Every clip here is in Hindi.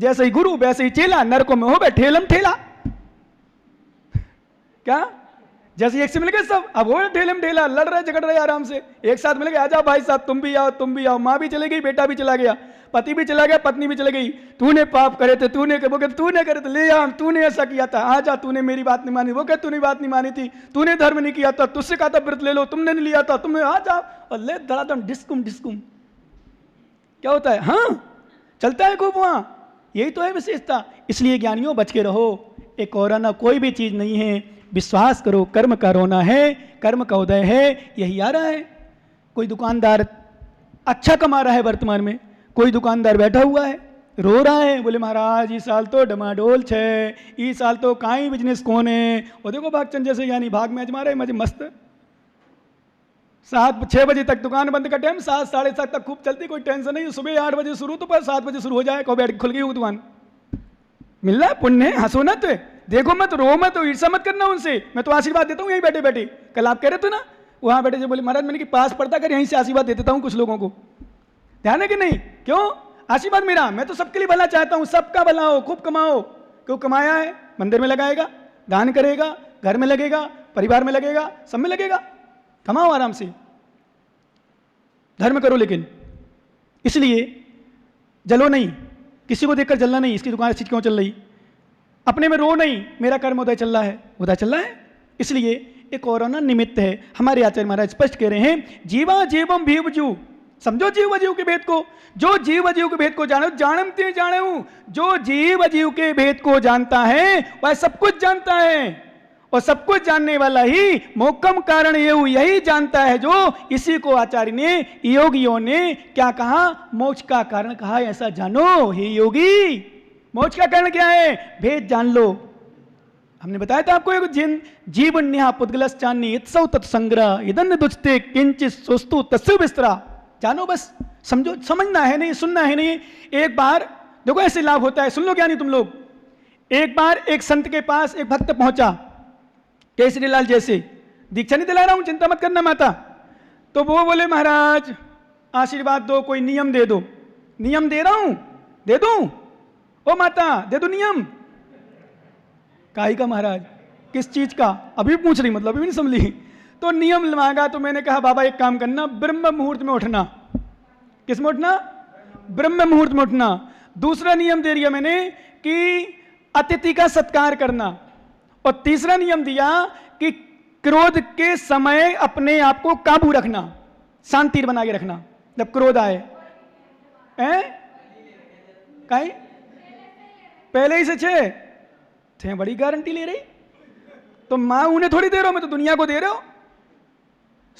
जैसे ही गुरु वैसे ही चेला, नरकों में हो गए ठेलम ठेला। क्या जैसे एक से मिल गए सब, अब हो ठेलम ठेला, लड़ रहे झगड़ रहे आराम से, एक साथ मिल गए, आजा भाई साहब तुम भी आओ तुम भी आओ। माँ भी चली गई, बेटा भी चला गया, पति भी चला गया, पत्नी भी चली गई। तूने पाप करे थे, तूने करे थे, ले आ, तूने ऐसा किया था, आजा, तूने मेरी बात नहीं मानी, वो कह तूने बात नहीं मानी थी, तूने धर्म नहीं किया था, तुझसे कहा था व्रत ले लो, तुमने नहीं लिया था, तुम्हें आ जाओ, और ले धड़ाधड़ डिस्कुम डिस्कुम। क्या होता है? हाँ चलता है खूब वहां। यही तो है विशेषता। इसलिए ज्ञानियों बच के रहो, एक और ना कोई भी चीज नहीं है। विश्वास करो, कर्म का रोना है, कर्म का उदय है, यही आ रहा है। कोई दुकानदार अच्छा कमा रहा है वर्तमान में, कोई दुकानदार बैठा हुआ है रो रहा है, बोले महाराज इस साल तो डमाडोल छे, इस साल तो काई बिजनेस कौन है। और देखो भागचंद जैसे यानी भाग में अजमा रहे, मजे मस्त। 7-6 बजे तक दुकान बंद का टाइम, 7 साढ़े 7 तक खूब चलती, कोई टेंशन नहीं। सुबह 8 बजे शुरू तो 7 बजे शुरू हो जाए, कब बैठ खुल गई वो दुकान। मिल रहा है पुण्य, हंसो मत, देखो मत, रो मत, ईर्षा मत करना उनसे। मैं तो आशीर्वाद देता हूँ यहीं बैठे बैठे। कल आप कह रहे थे ना वहां बैठे, जो बोले महाराज मैंने कि पास पड़ता कर यहीं से आशीर्वाद दे देता हूँ कुछ लोगों को। ध्यान है कि नहीं? क्यों आशीर्वाद मेरा, मैं तो सबके लिए भला चाहता हूँ, सबका भला हो, खूब कमाओ। क्यों कमाया है? मंदिर में लगाएगा, दान करेगा, घर में लगेगा, परिवार में लगेगा, सब में लगेगा। कमाओ आराम से, धर्म करो। लेकिन इसलिए जलो नहीं, किसी को देखकर जलना नहीं, इसकी दुकान अच्छी क्यों चल रही, अपने में रो नहीं, मेरा कर्म उदय चल रहा है, उदय चल रहा है। इसलिए एक और ना निमित्त है। हमारे आचार्य महाराज स्पष्ट कह रहे हैं, जीवा जीवम भीव जू, समझो जीव अजीव के भेद को। जो जीव अजीव के भेद को जानो, जानते जाने, जो जीव अजीव के भेद को जानता है वह सब कुछ जानता है, और सब कुछ जानने वाला ही मोक्षम कारण यही जानता है। जो इसी को आचार्य ने, योगियों ने क्या कहा? मोक्ष का कारण कहा। ऐसा जानो हे योगी, मोक्ष का कारण क्या है? भेद जान लो। हमने बताया था आपको, एक जिन जीवन्या पुद्गलश्चान्य इत्सव तत्संग्रह इदन्न दुचते किंचित सुस्तु तस्य विस्तरा। जानो बस, समझो, समझना है नहीं, सुनना है नहीं। एक बार देखो ऐसे लाभ होता है, सुन लो ज्ञानी तुम लोग। एक बार एक संत के पास एक भक्त पहुंचा, केसरी लाल जैसे, दीक्षा नहीं दिला रहा हूं, चिंता मत करना माता। तो वो बोले महाराज आशीर्वाद दो, कोई नियम दे दो। नियम दे रहा हूं, दे दूं? ओ माता दे दो नियम। काई का महाराज? किस चीज का? अभी पूछ रही, मतलब अभी नहीं समझ ली। तो नियम मांगा, तो मैंने कहा बाबा एक काम करना, ब्रह्म मुहूर्त में उठना। किस में उठना? ब्रह्म मुहूर्त में उठना। दूसरा नियम दे दिया मैंने कि अतिथि का सत्कार करना। और तीसरा नियम दिया कि क्रोध के समय अपने आप को काबू रखना, शांति बना के रखना जब क्रोध आए। काई पहले ही से 6 थे, बड़ी गारंटी ले रही। तो मां उन्हें थोड़ी दे रहा हूं, मैं तो दुनिया को दे रहा हूं।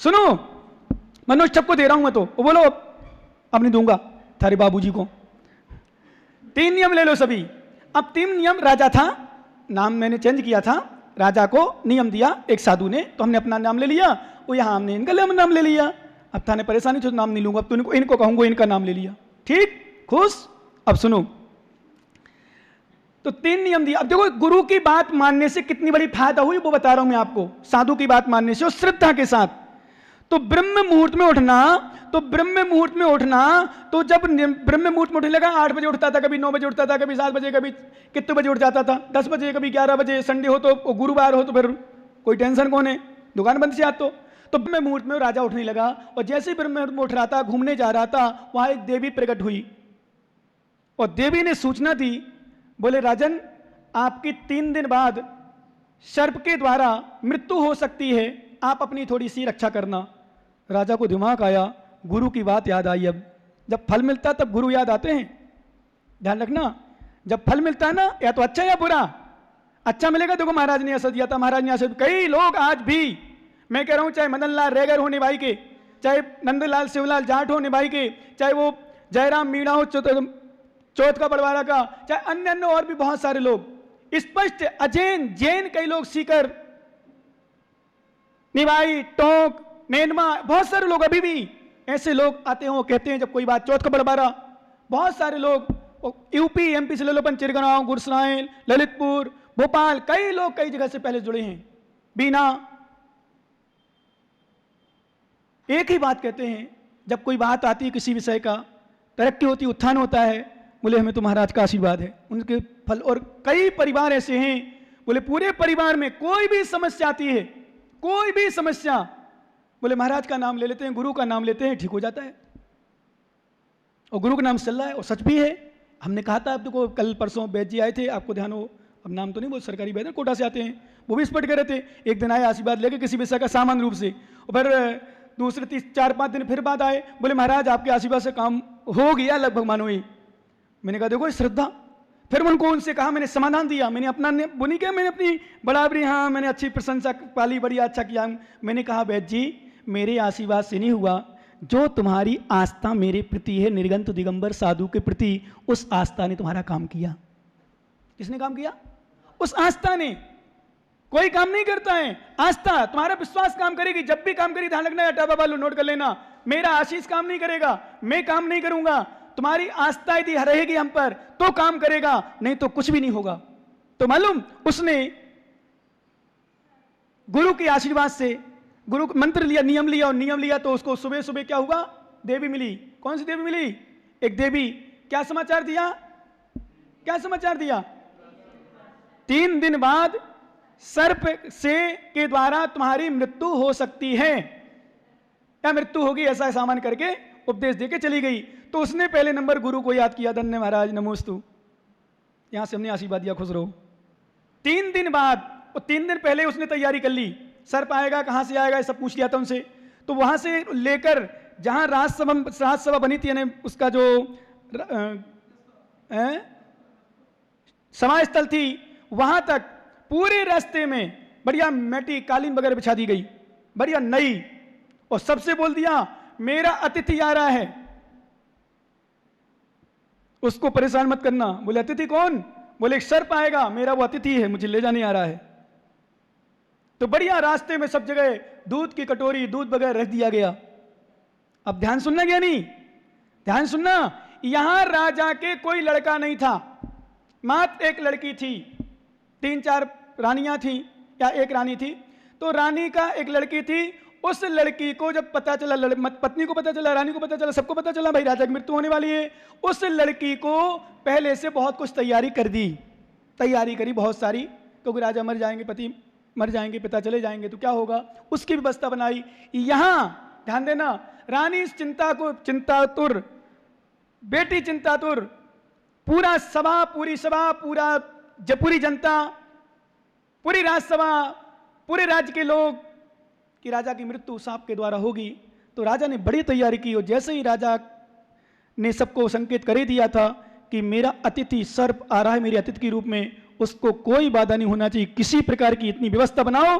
सुनो, मनुष्य सबको दे रहा हूं मैं तो। वो बोलो अब नहीं दूंगा थारे बाबूजी को। 3 नियम ले लो सभी। अब 3 नियम, राजा था, नाम मैंने चेंज किया था, राजा को नियम दिया एक साधु ने, तो हमने अपना नाम ले लिया। वो यहां हमने इनका नाम ले लिया। अब थाने परेशानी तो नाम नहीं लूंगा, अब तो इनको कहूंगा, इनका नाम ले लिया। ठीक, खुश? अब सुनो, तो 3 नियम दिया। अब देखो गुरु की बात मानने से कितनी बड़ी फायदा हुई वो बता रहा हूं मैं आपको। साधु की बात मानने से और श्रद्धा के साथ। तो ब्रह्म मुहूर्त में उठना, तो ब्रह्म मुहूर्त में उठना, तो जब ब्रह्म मुहूर्त में उठने लगा, 8 बजे उठता था, कभी 9 बजे उठता था, कभी 7 बजे, कभी कितने बजे उठ जाता था, 10 बजे, कभी 11 बजे, संडे हो तो, गुरुवार हो तो फिर कोई टेंशन कौन है, दुकान बंद से आज तो ब्रह्म मुहूर्त में राजा उठने लगा। और जैसे ही ब्रह्म मुहूर्त में उठ रहा था, घूमने जा रहा था, वहां एक देवी प्रकट हुई और देवी ने सूचना दी, बोले राजन आपकी 3 दिन बाद सर्प के द्वारा मृत्यु हो सकती है, आप अपनी थोड़ी सी रक्षा करना। राजा को दिमाग आया, गुरु की बात याद आई। अब जब फल मिलता है तब गुरु याद आते हैं, ध्यान रखना। जब फल मिलता है ना, या तो अच्छा या बुरा, अच्छा मिलेगा। देखो महाराज ने ऐसा दिया था, महाराज ने ऐसा, कई लोग आज भी, मैं कह रहा हूं, चाहे मदन लाल रेगर हो निभाई के, चाहे नंदलाल शिवलाल जाट हो निभाई के, चाहे वो जयराम मीणा हो चौथ का बड़वारा का, चाहे अन्य अन्य और भी बहुत सारे लोग, स्पष्ट अजैन जैन कई लोग, सीकर निभाई, टोंक, नेनमा, बहुत सारे लोग अभी भी ऐसे लोग आते हो, कहते हैं जब कोई बात, चौथ का बड़वारा, बहुत सारे लोग, यूपी एमपी से ले लो, चिरगांव, गुरसराय, ललितपुर, भोपाल, कई लोग कई जगह से पहले जुड़े हैं, बीना। एक ही बात कहते हैं, जब कोई बात आती है किसी विषय का, तरक्की होती, उत्थान होता है, बोले हमें तो महाराज का आशीर्वाद है, उनके फल। और कई परिवार ऐसे हैं, बोले पूरे परिवार में कोई भी समस्या आती है, कोई भी समस्या, बोले महाराज का नाम ले लेते हैं, गुरु का नाम लेते हैं, ठीक हो जाता है। और गुरु का नाम चल रहा है, और सच भी है। हमने कहा था आपको, कल परसों वैद्य जी आए थे, आपको ध्यान हो, अब नाम तो नहीं, वो सरकारी वैद्य कोटा से आते हैं, वो भी स्पष्ट कर रहे थे। एक दिन आए आशीर्वाद लेके किसी विषय का सामान्य रूप से, और फिर दूसरे 4-5 दिन फिर बाद आए, बोले महाराज आपके आशीर्वाद से काम हो गया लगभग मानो ही। मैंने कहा देखो श्रद्धा। फिर उनको उनसे कहा, मैंने समाधान दिया, मैंने अपना वो नहीं किया, मैंने अपनी बराबरी, हाँ मैंने अच्छी प्रशंसा पाली, बढ़िया अच्छा किया। मैंने कहा वैद्य जी मेरे आशीर्वाद से नहीं हुआ, जो तुम्हारी आस्था मेरे प्रति है, निर्गंत दिगंबर साधु के प्रति, उस आस्था ने तुम्हारा काम किया। किसने काम किया? उस आस्था ने। कोई काम नहीं करता है, आस्था, तुम्हारा विश्वास काम करेगी। जब भी काम करी ध्यान रखना, अटा बाबा लो नोट कर लेना, मेरा आशीष काम नहीं करेगा, मैं काम नहीं करूंगा, तुम्हारी आस्था यदि रहेगी हम पर तो काम करेगा, नहीं तो कुछ भी नहीं होगा। तो मालूम उसने गुरु के आशीर्वाद से, गुरु मंत्र लिया, नियम लिया, और नियम लिया तो उसको सुबह सुबह क्या हुआ? देवी मिली। कौन सी देवी मिली? एक देवी। क्या समाचार दिया? क्या समाचार दिया? 3 दिन बाद सर्प से के द्वारा तुम्हारी मृत्यु हो सकती है, या मृत्यु होगी, ऐसा सामान करके उपदेश देके चली गई। तो उसने पहले नंबर गुरु को याद किया, धन्य महाराज नमोस्तु, यहां से हमने आशीर्वाद दिया, खुश रहो। 3 दिन बाद, और 3 दिन पहले उसने तैयारी कर ली, सर्प आएगा, कहां से आएगा, सब पूछ लिया था उनसे। तो वहां से लेकर जहां राजसभा बनी थी, यानी उसका जो सभा स्थल थी, वहां तक पूरे रास्ते में बढ़िया मैटी कालीन वगैरह बिछा दी गई, बढ़िया नई। और सबसे बोल दिया मेरा अतिथि आ रहा है, उसको परेशान मत करना। बोले अतिथि कौन? बोले एक सर्प आएगा, मेरा वो अतिथि है, मुझे ले जाने आ रहा है। तो बढ़िया रास्ते में सब जगह दूध की कटोरी, दूध वगैरह रख दिया गया। अब ध्यान सुनना क्या नहीं, ध्यान सुनना, यहां राजा के कोई लड़का नहीं था, मात्र एक लड़की थी। 3-4 रानियां थी, या एक रानी थी। तो रानी का एक लड़की थी। उस लड़की को जब पता चला, पत्नी को पता चला, रानी को पता चला, सबको पता चला भाई राजा की मृत्यु होने वाली है, उस लड़की को पहले से बहुत कुछ तैयारी कर दी, तैयारी करी बहुत सारी, क्योंकि राजा मर जाएंगे, पति मर जाएंगे, पिता चले जाएंगे तो क्या होगा, उसकी व्यवस्था बनाई। यहां ध्यान देना, रानी इस चिंता को, चिंतातुर बेटी चिंतातुर, पूरा सभा, पूरी सभा, पूरी जनता, पूरी राजसभा, पूरे राज्य के लोग कि राजा की मृत्यु सांप के द्वारा होगी। तो राजा ने बड़ी तैयारी की, और जैसे ही राजा ने सबको संकेत कर ही दिया था कि मेरा अतिथि सर्प आ रहा है मेरे अतिथि के रूप में, उसको कोई बाधा नहीं होना चाहिए, किसी प्रकार की इतनी व्यवस्था बनाओ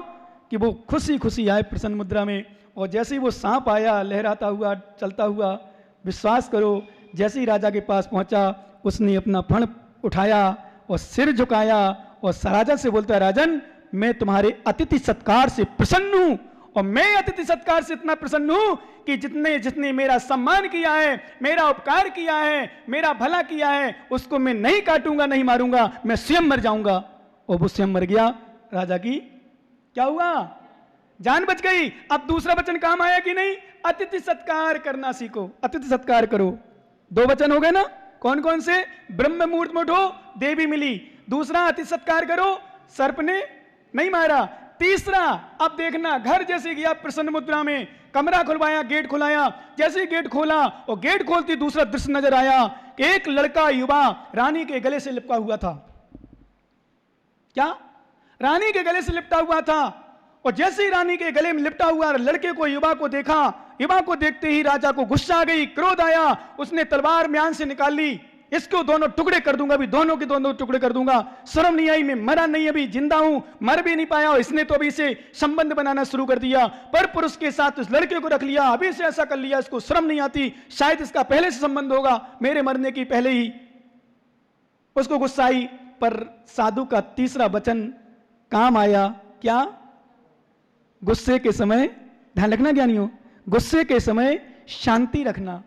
कि वो खुशी खुशी आए प्रसन्न मुद्रा में। और जैसे ही वो सांप आया लहराता हुआ, चलता हुआ, विश्वास करो जैसे ही राजा के पास पहुंचा, उसने अपना फण उठाया और सिर झुकाया और राजा से बोलता है, राजन मैं तुम्हारे अतिथि सत्कार से प्रसन्न हूं, और मैं अतिथि सत्कार से इतना प्रसन्न हूं कि जितने जितने मेरा सम्मान किया है, मेरा उपकार किया है, मेरा भला किया है, उसको मैं नहीं काटूंगा, नहीं मारूंगा, मैं स्वयं मर जाऊंगा। और वो स्वयं मर गया। राजा की क्या हुआ? जान बच गई। अब दूसरा वचन काम आया कि नहीं? अतिथि सत्कार करना सीखो, अतिथि सत्कार करो। 2 वचन हो गए ना? कौन कौन से? ब्रह्म मुहूर्त में उठो, देवी मिली। दूसरा अतिथि सत्कार करो, सर्प ने नहीं मारा। तीसरा, अब देखना, घर जैसे गया प्रसन्न मुद्रा में, कमरा खुलवाया, गेट खुलाया, जैसे ही गेट खोला और गेट खोलती दूसरा दृश्य नजर आया कि एक लड़का युवा रानी के गले से लिपटा हुआ था। क्या? रानी के गले से लिपटा हुआ था। और जैसे ही रानी के गले में लिपटा हुआ लड़के को, युवा को देखा, युवा को देखते ही राजा को गुस्सा आ गई, क्रोध आया, उसने तलवार म्यान से निकाल ली, इसको दोनों टुकड़े कर दूंगा, अभी दोनों के दोनों टुकड़े कर दूंगा। शर्म नहीं आई, मैं मरा नहीं, अभी जिंदा हूं, मर भी नहीं पाया। और इसने तो अभी से संबंध बनाना शुरू कर दिया, पर पुरुष के साथ उस लड़के को रख लिया, अभी से ऐसा कर लिया, इसको शर्म नहीं आती, शायद इसका पहले से संबंध होगा, मेरे मरने की पहले ही। उसको गुस्सा आई, पर साधु का तीसरा वचन काम आया। क्या? गुस्से के समय, ध्यान रखना ज्ञानियों, गुस्से के समय शांति रखना।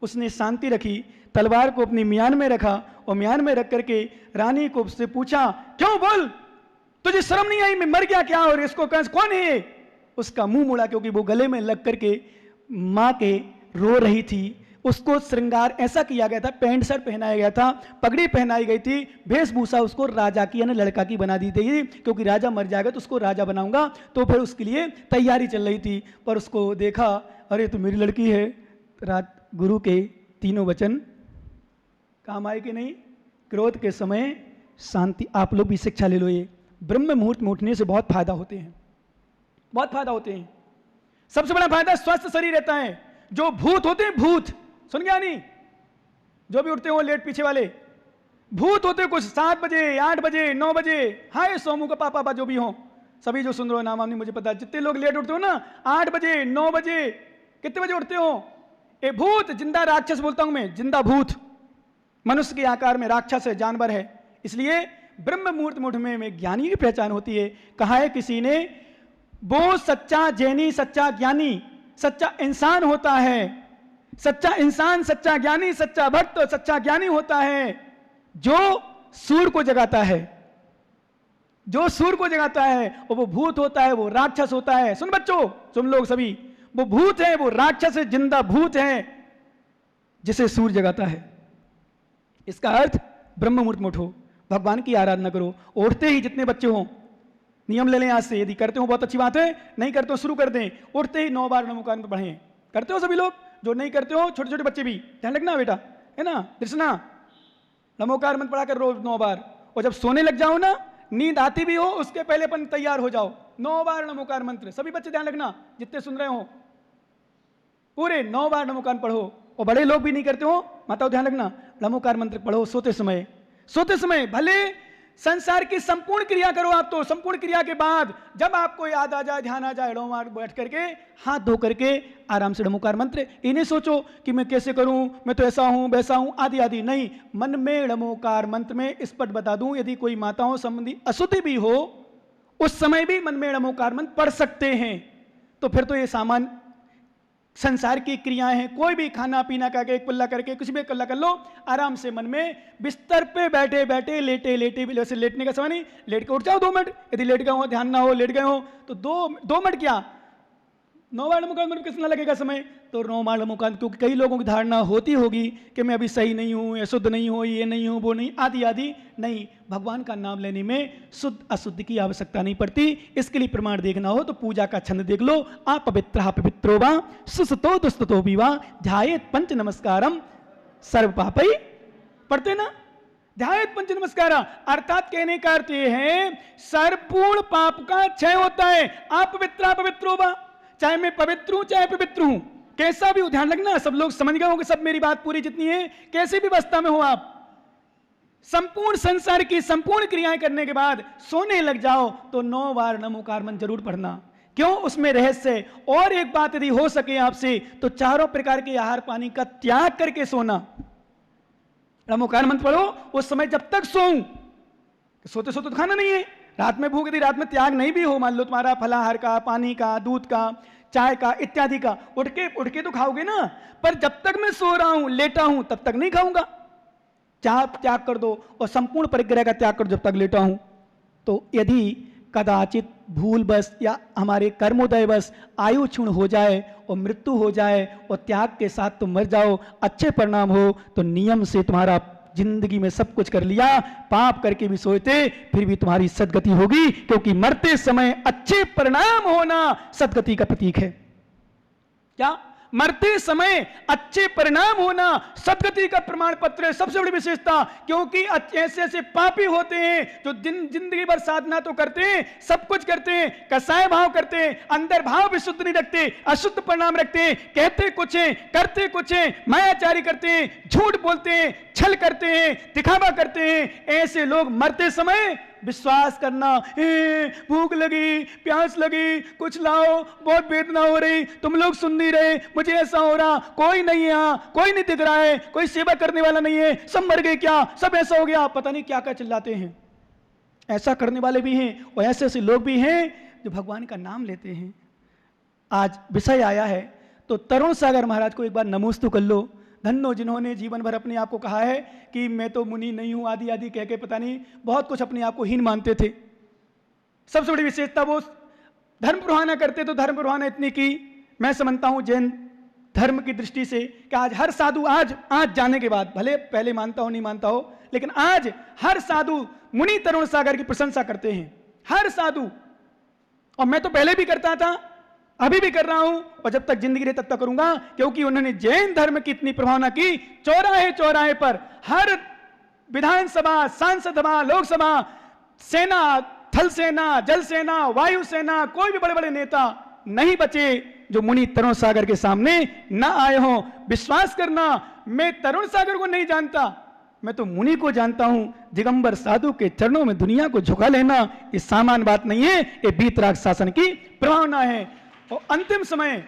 उसने शांति रखी, तलवार को अपनी म्यान में रखा, और म्यान में रख करके रानी को उससे पूछा, क्यों बोल, तुझे शर्म नहीं आई, मैं मर गया क्या, और इसको कौन है? उसका मुंह मुड़ा, क्योंकि वो गले में लग करके मां के रो रही थी, उसको श्रृंगार ऐसा किया गया था, पैंट शर्ट पहनाया गया था, पगड़ी पहनाई गई थी, वेशभूषा उसको राजा की यानी लड़का की बना दी थी, क्योंकि राजा मर जाएगा तो उसको राजा बनाऊंगा, तो फिर उसके लिए तैयारी चल रही थी। पर उसको देखा, अरे तो मेरी लड़की है। रात गुरु के तीनों वचन काम आए कि नहीं? क्रोध के समय शांति। आप लोग भी शिक्षा ले लो, ये ब्रह्म मुहूर्त में उठने से बहुत फायदा होते हैं, बहुत फायदा होते हैं। सबसे बड़ा फायदा स्वस्थ शरीर रहता है। जो भूत होते हैं, भूत सुन गया नहीं, जो भी उठते हो लेट पीछे वाले भूत होते हैं कुछ 7 बजे 8 बजे 9 बजे, हाय सोमू का पापा जो भी हो, सभी जो सुन रहे हो नाम नहीं मुझे पता, जितने लोग लेट उठते हो ना 8 बजे 9 बजे, कितने बजे उठते हो? ए भूत, जिंदा राक्षस बोलता हूं मैं, जिंदा भूत, मनुष्य के आकार में राक्षस है, जानवर है। इसलिए ब्रह्म मुहूर्त में उठने में ज्ञानी की पहचान होती है। कहा है किसी ने, वो सच्चा जैनी, सच्चा ज्ञानी, सच्चा इंसान होता है। सच्चा इंसान, सच्चा ज्ञानी, सच्चा भक्त, सच्चा ज्ञानी होता है जो सूर्य को जगाता है, जो सूर्य को जगाता है। और वो भूत होता है, वो राक्षस होता है। सुन बच्चों, तुम लोग सभी, वो भूत है, वो राक्षस है, जिंदा भूत है जिसे सूर्य जगाता है। इसका अर्थ ब्रह्म मुहूर्त में उठो, भगवान की आराधना करो। उठते ही जितने बच्चे हों, नियम ले लें आज से, यदि करते हो बहुत अच्छी बात है, नहीं करते हो शुरू कर दें। उठते ही 9 बार नमोकार मंत्र पढ़ें। करते हो सभी लोग? जो नहीं करते हो छोटे छोटे बच्चे भी ध्यान रखना बेटा, है ना कृष्णा, नमोकार मंत्र पढ़ा कर रोज 9 बार। और जब सोने लग जाओ ना, नींद आती भी हो, उसके पहले अपन तैयार हो जाओ, 9 बार नमोकार मंत्र। सभी बच्चे ध्यान रखना, जितने सुन रहे हो, पूरे 9 बार नमोकार पढ़ो। और बड़े लोग भी नहीं करते हो, माताओ ध्यान रखना, नमोकार मंत्र पढ़ो सोते समय। सोते समय भले संसार की संपूर्ण क्रिया करो आप, तो संपूर्ण क्रिया के बाद जब आपको याद आ जाए, ध्यान आ जाए, बैठ करके हाथ धो करके आराम से नमोकार मंत्र। इन्हें सोचो कि मैं कैसे करूं, मैं तो ऐसा हूं वैसा हूं आदि आदि नहीं। मन में नमोकार मंत्र में स्पष्ट बता दूं, यदि कोई माताओं संबंधी अशुद्धि भी हो, उस समय भी मन में नमोकार मंत्र पढ़ सकते हैं। तो फिर तो ये सामान्य संसार की क्रियाएं हैं, कोई भी खाना पीना करके, एक पल्ला करके, कुछ भी कल्ला कर लो, आराम से मन में बिस्तर पे बैठे बैठे, लेटे लेटे भी, वैसे लेटने का समय नहीं, लेट के उठ जाओ 2 मिनट, यदि लेट गए हो, ध्यान ना हो, लेट गए हो तो 2 मिनट क्या 9 बार नमोकार मंत्र कितना लगेगा समय? तो 9 बार नमोकार, क्योंकि कई लोगों की धारणा होती होगी कि मैं अभी सही नहीं हूं, अशुद्ध नहीं हूं, ये नहीं हूं, वो नहीं, आदि आदि नहीं। भगवान का नाम लेने में शुद्ध अशुद्ध की आवश्यकता नहीं पड़ती। इसके लिए प्रमाण देखना हो तो पूजा का छंद देख लो, आप पवित्र पवित्रो वा सुसतो दुस्ततो भी वा ध्यायेत पंच नमस्कारम सर्व पापई। पढ़ते ना, ध्यायेत पंच नमस्कार, अर्थात कहने का अर्थ यह है सर्वपूर्ण पाप का क्षय होता है। आप पवित्रो वा, चाहे मैं पवित्र हूं चाहे पवित्र हूं, कैसा भी हो, ध्यान रखना, सब लोग समझ गए होंगे, सब मेरी बात पूरी जितनी है, कैसे भी अवस्था में हो आप, संपूर्ण संसार की संपूर्ण क्रियाएं करने के बाद सोने लग जाओ तो 9 बार नमोकार मंत्र जरूर पढ़ना। क्यों? उसमें रहस्य। और एक बात यदि हो सके आपसे तो 4 प्रकार के आहार पानी का त्याग करके सोना। नमोकार मंत्र पढ़ो उस समय जब तक सोऊं, सोते सोते तो खाना नहीं है, रात में भूख, यदि रात में त्याग नहीं भी हो, मान लो तुम्हारा फलाहार का, पानी का, दूध का, चाय का इत्यादि का, उठ के तो खाओगे ना, पर जब तक मैं सो रहा हूं, लेटा हूं, तब तक नहीं खाऊंगा। चाह त्याग कर दो और संपूर्ण परिग्रह का त्याग कर दो जब तक लेटा हूं। तो यदि कदाचित भूलवश या हमारे कर्मोदयवश आयु क्षीण हो जाए और मृत्यु हो जाए और त्याग के साथ तुम मर जाओ, अच्छे परिणाम हो, तो नियम से तुम्हारा जिंदगी में सब कुछ कर लिया, पाप करके भी सोते फिर भी तुम्हारी सदगति होगी, क्योंकि मरते समय अच्छे परिणाम होना सदगति का प्रतीक है। क्या? मरते समय अच्छे परिणाम होना सदगति का प्रमाण पत्र है, सबसे बड़ी विशेषता। क्योंकि ऐसे ऐसे पापी होते हैं जो जिंदगी भर साधना तो करते हैं, सब कुछ करते हैं, कसाय भाव करते हैं, अंदर भाव विशुद्ध नहीं रखते, अशुद्ध परिणाम रखते हैं, कहते कुछ हैं, करते कुछ हैं, मायाचारी करते हैं, झूठ बोलते हैं, छल करते हैं, दिखावा करते हैं। ऐसे लोग मरते समय विश्वास करना, भूख लगी, प्यास लगी, कुछ लाओ, बहुत वेदना हो रही, तुम लोग सुन नहीं रहे, मुझे ऐसा हो रहा, कोई नहीं है यहाँ, कोई नहीं दिख रहा है, कोई सेवा करने वाला नहीं है, सब मर गए क्या, सब ऐसा हो गया, पता नहीं क्या क्या चिल्लाते हैं। ऐसा करने वाले भी हैं और ऐसे ऐसे लोग भी हैं जो भगवान का नाम लेते हैं। आज विषय आया है तो तरुण सागर महाराज को एक बार नमोस्तु कर लो। धन्यो जिन्होंने जीवन भर अपने आप को कहा है कि मैं तो मुनि नहीं हूं, आदि आदि कह के पता नहीं बहुत कुछ अपने आप को हीन मानते थे। सबसे बड़ी विशेषता वो धर्म प्रवाहना करते, तो धर्म प्रवाहना इतनी की, मैं समझता हूं जैन धर्म की दृष्टि से कि आज हर साधु आज जाने के बाद, भले पहले मानता हो नहीं मानता हो, लेकिन आज हर साधु मुनि तरुण सागर की प्रशंसा करते हैं, हर साधु। और मैं तो पहले भी करता था, अभी भी कर रहा हूं, और जब तक जिंदगी रहे तब तक करूंगा, क्योंकि उन्होंने जैन धर्म की इतनी प्रभावना की। चौराहे चौराहे पर, हर विधानसभा, सांसद सभा, लोकसभा, सेना, थल सेना, जल सेना, वायु सेना, कोई भी बड़े बड़े नेता नहीं बचे जो मुनि तरुण सागर के सामने ना आए हों। विश्वास करना, मैं तरुण सागर को नहीं जानता, मैं तो मुनि को जानता हूं। दिगंबर साधु के चरणों में दुनिया को झुका लेना ये सामान्य बात नहीं है, ये वीतराग शासन की प्रभावना है। और अंतिम समय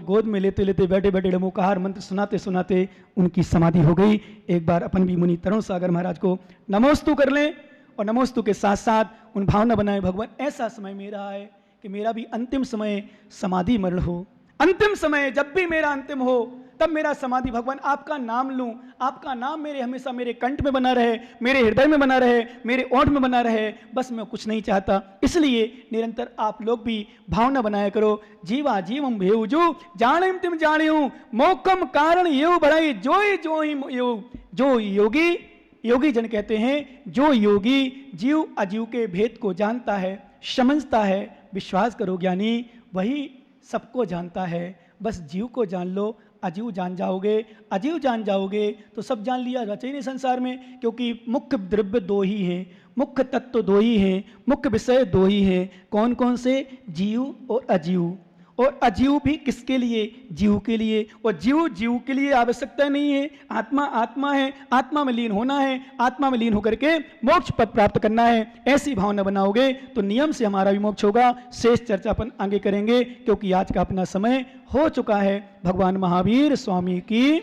गोद में लेते लेते बैठे बैठे नमोकार मंत्र सुनाते सुनाते उनकी समाधि हो गई। एक बार अपन भी मुनि तरुण सागर महाराज को नमोस्तु कर लें, और नमोस्तु के साथ साथ उन भावना बनाए, भगवान ऐसा समय मेरा आए कि मेरा भी अंतिम समय समाधि मरण हो। अंतिम समय जब भी मेरा अंतिम हो, तब मेरा समाधि, भगवान आपका नाम लूं, आपका नाम मेरे हमेशा मेरे कंठ में बना रहे, मेरे हृदय में बना रहे, मेरे ओंठ में बना रहे, बस मैं कुछ नहीं चाहता। इसलिए निरंतर आप लोग भी भावना बनाया करो। जीवा जीवम भेवजू जानिम तिम जानियो मोकम कारण येऊ बढ़ाई जो योगी, योगी जन कहते हैं जो योगी जीव अजीव के भेद को जानता है, समझता है। विश्वास करो ज्ञानी, वही सबको जानता है। बस जीव को जान लो, अजीव जान जाओगे। अजीव जान जाओगे तो सब जान लिया जाना चाहिए संसार में, क्योंकि मुख्य द्रव्य दो ही हैं, मुख्य तत्व दो ही हैं, मुख्य विषय दो ही हैं। कौन कौन से? जीव और अजीव। और अजीव भी किसके लिए? जीव के लिए। और जीव के लिए आवश्यकता नहीं है। आत्मा आत्मा है, आत्मा में लीन होना है, आत्मा में लीन होकर के मोक्ष पद प्राप्त करना है। ऐसी भावना बनाओगे तो नियम से हमारा भी मोक्ष होगा। शेष चर्चा अपन आगे करेंगे, क्योंकि आज का अपना समय हो चुका है। भगवान महावीर स्वामी की